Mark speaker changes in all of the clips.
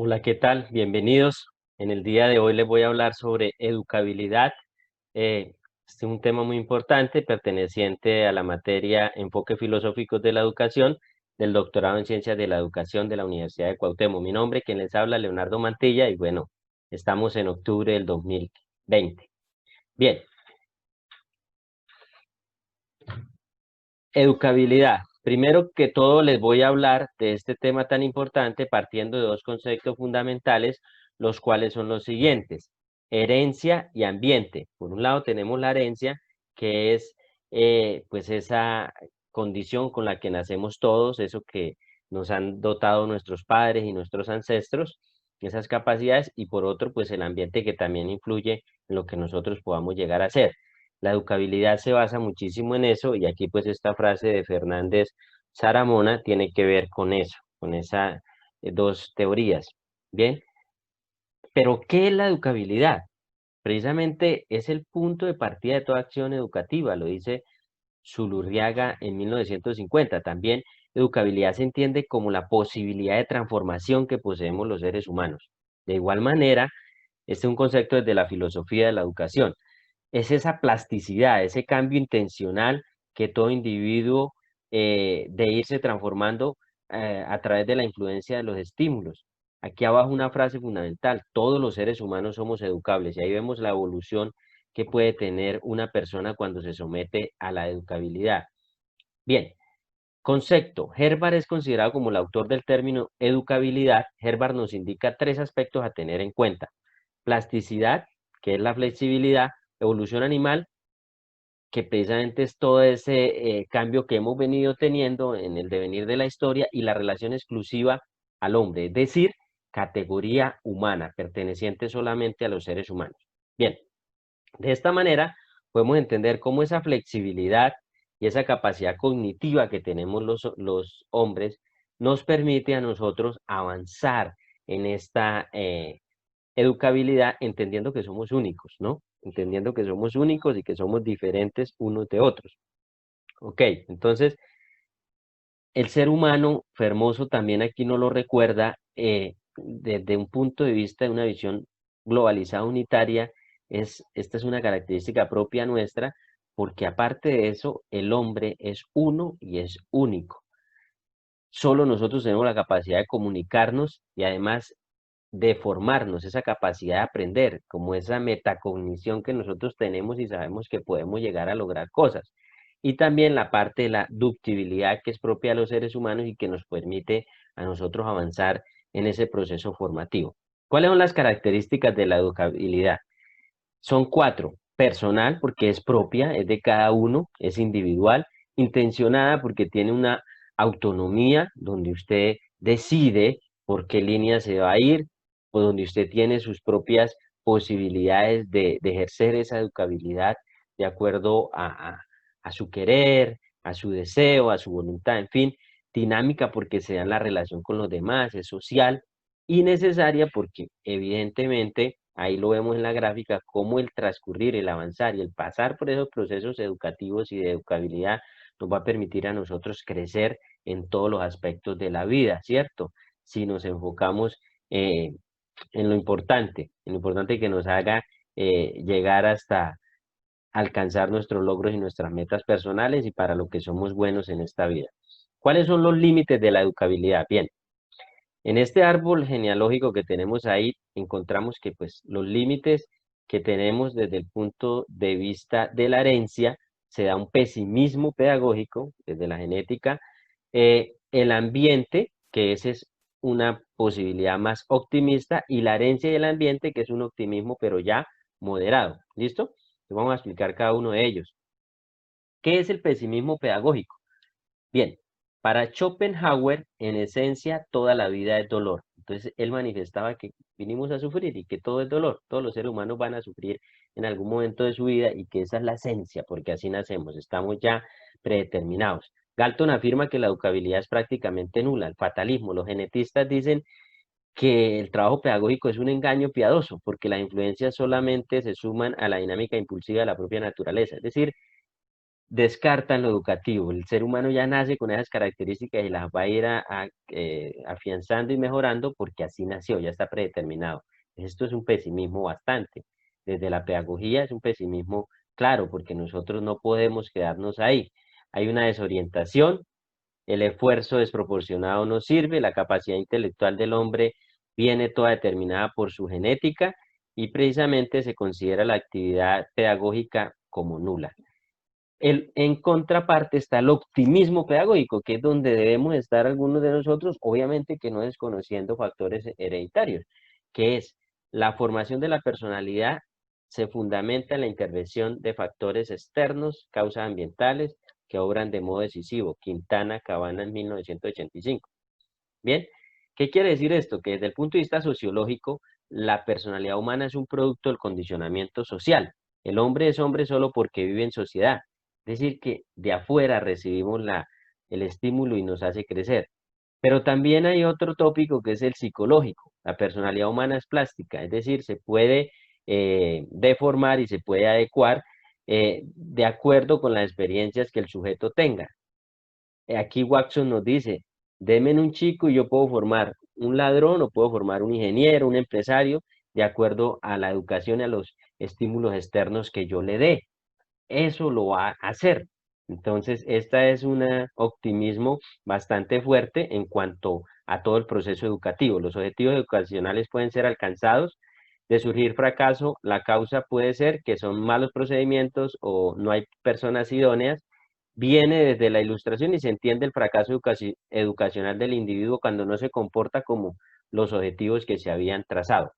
Speaker 1: Hola, ¿qué tal? Bienvenidos. En el día de hoy les voy a hablar sobre educabilidad. Este es un tema muy importante perteneciente a la materia Enfoque Filosóficos de la Educación del doctorado en Ciencias de la Educación de la Universidad de Cuauhtémoc. Mi nombre, quien les habla, Leonardo Mantilla, y bueno, estamos en octubre del 2020. Bien, educabilidad. Primero que todo les voy a hablar de este tema tan importante partiendo de dos conceptos fundamentales, los cuales son los siguientes: herencia y ambiente. Por un lado tenemos la herencia, que es pues esa condición con la que nacemos todos, eso que nos han dotado nuestros padres y nuestros ancestros, esas capacidades, y por otro pues el ambiente, que también influye en lo que nosotros podamos llegar a ser. La educabilidad se basa muchísimo en eso, y aquí pues esta frase de Fernández Saramona tiene que ver con eso, con esas dos teorías. Bien, pero ¿qué es la educabilidad? Precisamente es el punto de partida de toda acción educativa, lo dice Zulurriaga en 1950. También educabilidad se entiende como la posibilidad de transformación que poseemos los seres humanos. De igual manera, este es un concepto desde la filosofía de la educación. Es esa plasticidad, ese cambio intencional que todo individuo de irse transformando a través de la influencia de los estímulos. Aquí abajo una frase fundamental: todos los seres humanos somos educables, y ahí vemos la evolución que puede tener una persona cuando se somete a la educabilidad. Bien, concepto. Herbart es considerado como el autor del término educabilidad. Herbart nos indica tres aspectos a tener en cuenta: plasticidad, que es la flexibilidad; evolución animal, que precisamente es todo ese cambio que hemos venido teniendo en el devenir de la historia; y la relación exclusiva al hombre, es decir, categoría humana, perteneciente solamente a los seres humanos. Bien, de esta manera podemos entender cómo esa flexibilidad y esa capacidad cognitiva que tenemos los hombres nos permite a nosotros avanzar en esta educabilidad, entendiendo que somos únicos, ¿no? Entendiendo que somos únicos y que somos diferentes unos de otros. Ok, entonces el ser humano fermoso también aquí nos lo recuerda, desde un punto de vista de una visión globalizada unitaria. Esta es una característica propia nuestra, porque aparte de eso, el hombre es uno y es único. Solo nosotros tenemos la capacidad de comunicarnos y además de formarnos, esa capacidad de aprender, como esa metacognición que nosotros tenemos y sabemos que podemos llegar a lograr cosas. Y también la parte de la ductibilidad, que es propia de los seres humanos y que nos permite a nosotros avanzar en ese proceso formativo. ¿Cuáles son las características de la educabilidad? Son cuatro: personal, porque es propia, es de cada uno, es individual; intencionada, porque tiene una autonomía, donde usted decide por qué línea se va a ir, o donde usted tiene sus propias posibilidades de ejercer esa educabilidad de acuerdo a su querer, a su deseo, a su voluntad, en fin; dinámica, porque se da en la relación con los demás, es social; y necesaria, porque evidentemente, ahí lo vemos en la gráfica, cómo el transcurrir, el avanzar y el pasar por esos procesos educativos y de educabilidad nos va a permitir a nosotros crecer en todos los aspectos de la vida, ¿cierto? Si nos enfocamos eh, en lo importante que nos haga llegar hasta alcanzar nuestros logros y nuestras metas personales, y para lo que somos buenos en esta vida. ¿Cuáles son los límites de la educabilidad? Bien, en este árbol genealógico que tenemos ahí, encontramos que pues los límites que tenemos desde el punto de vista de la herencia, se da un pesimismo pedagógico desde la genética; el ambiente, que ese es una posibilidad más optimista; y la herencia y el ambiente, que es un optimismo pero ya moderado. ¿Listo? Vamos a explicar cada uno de ellos. ¿Qué es el pesimismo pedagógico? Bien, para Schopenhauer, en esencia, toda la vida es dolor. Entonces, él manifestaba que vinimos a sufrir y que todo es dolor. Todos los seres humanos van a sufrir en algún momento de su vida, y que esa es la esencia, porque así nacemos, estamos ya predeterminados. Galton afirma que la educabilidad es prácticamente nula, el fatalismo. Los genetistas dicen que el trabajo pedagógico es un engaño piadoso, porque las influencias solamente se suman a la dinámica impulsiva de la propia naturaleza. Es decir, descartan lo educativo. El ser humano ya nace con esas características y las va a ir afianzando y mejorando porque así nació, ya está predeterminado. Esto es un pesimismo bastante. Desde la pedagogía es un pesimismo claro, porque nosotros no podemos quedarnos ahí. Hay una desorientación, el esfuerzo desproporcionado no sirve, la capacidad intelectual del hombre viene toda determinada por su genética y precisamente se considera la actividad pedagógica como nula. En contraparte está el optimismo pedagógico, que es donde debemos estar algunos de nosotros, obviamente que no desconociendo factores hereditarios, que es la formación de la personalidad se fundamenta en la intervención de factores externos, causas ambientales, que obran de modo decisivo. Quintana Cabana en 1985. Bien, ¿qué quiere decir esto? Que desde el punto de vista sociológico, la personalidad humana es un producto del condicionamiento social. El hombre es hombre solo porque vive en sociedad. Es decir, que de afuera recibimos el estímulo y nos hace crecer. Pero también hay otro tópico que es el psicológico. La personalidad humana es plástica, es decir, se puede deformar y se puede adecuar de acuerdo con las experiencias que el sujeto tenga. Aquí Watson nos dice, deme un chico y yo puedo formar un ladrón o puedo formar un ingeniero, un empresario, de acuerdo a la educación y a los estímulos externos que yo le dé. Eso lo va a hacer. Entonces, esta es un optimismo bastante fuerte en cuanto a todo el proceso educativo. Los objetivos educacionales pueden ser alcanzados. De surgir fracaso, la causa puede ser que son malos procedimientos o no hay personas idóneas. Viene desde la ilustración y se entiende el fracaso educacional del individuo cuando no se comporta como los objetivos que se habían trazado.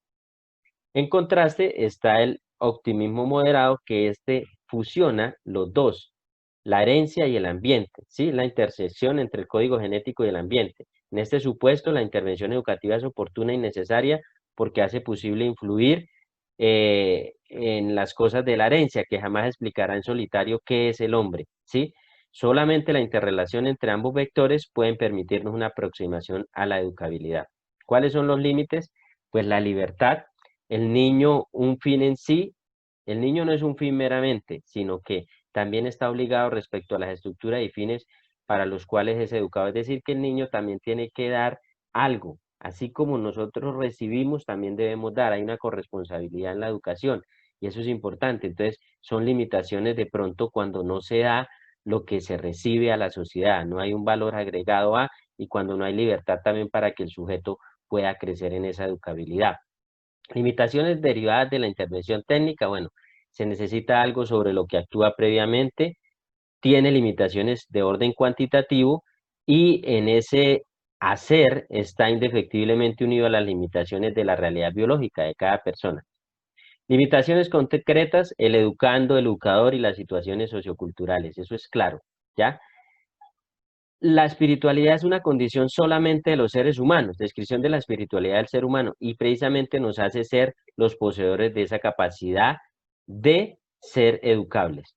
Speaker 1: En contraste está el optimismo moderado, que fusiona los dos, la herencia y el ambiente, ¿sí? La intersección entre el código genético y el ambiente. En este supuesto, la intervención educativa es oportuna y necesaria porque hace posible influir en las cosas de la herencia, que jamás explicará en solitario qué es el hombre, ¿sí? Solamente la interrelación entre ambos vectores pueden permitirnos una aproximación a la educabilidad. ¿Cuáles son los límites? Pues la libertad, el niño un fin en sí, el niño no es un fin meramente, sino que también está obligado respecto a las estructuras y fines para los cuales es educado. Es decir, que el niño también tiene que dar algo. Así como nosotros recibimos, también debemos dar. Hay una corresponsabilidad en la educación y eso es importante. Entonces, son limitaciones de pronto cuando no se da lo que se recibe a la sociedad. No hay un valor agregado a y cuando no hay libertad también para que el sujeto pueda crecer en esa educabilidad. Limitaciones derivadas de la intervención técnica, bueno, se necesita algo sobre lo que actúa previamente, tiene limitaciones de orden cuantitativo y en ese hacer está indefectiblemente unido a las limitaciones de la realidad biológica de cada persona. Limitaciones concretas, el educando, el educador y las situaciones socioculturales, eso es claro, ¿ya? La espiritualidad es una condición solamente de los seres humanos, descripción de la espiritualidad del ser humano, y precisamente nos hace ser los poseedores de esa capacidad de ser educables.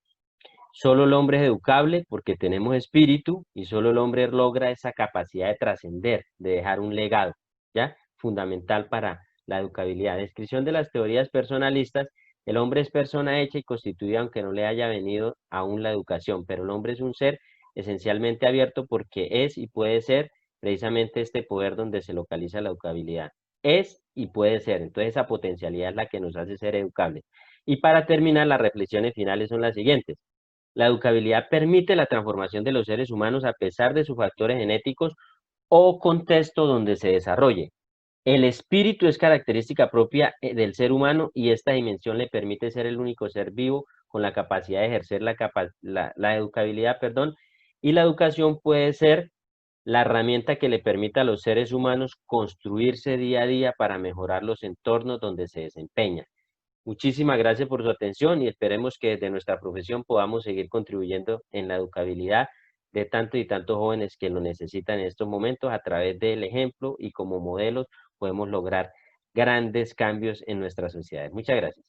Speaker 1: Solo el hombre es educable porque tenemos espíritu y solo el hombre logra esa capacidad de trascender, de dejar un legado, ¿ya? Fundamental para la educabilidad. Descripción de las teorías personalistas, el hombre es persona hecha y constituida aunque no le haya venido aún la educación, pero el hombre es un ser esencialmente abierto porque es y puede ser precisamente este poder donde se localiza la educabilidad. Es y puede ser, entonces esa potencialidad es la que nos hace ser educables. Y para terminar, las reflexiones finales son las siguientes. La educabilidad permite la transformación de los seres humanos a pesar de sus factores genéticos o contexto donde se desarrolle. El espíritu es característica propia del ser humano y esta dimensión le permite ser el único ser vivo con la capacidad de ejercer la educabilidad, perdón, y la educación puede ser la herramienta que le permita a los seres humanos construirse día a día para mejorar los entornos donde se desempeñan. Muchísimas gracias por su atención y esperemos que desde nuestra profesión podamos seguir contribuyendo en la educabilidad de tantos y tantos jóvenes que lo necesitan en estos momentos. A través del ejemplo y como modelos podemos lograr grandes cambios en nuestras sociedades. Muchas gracias.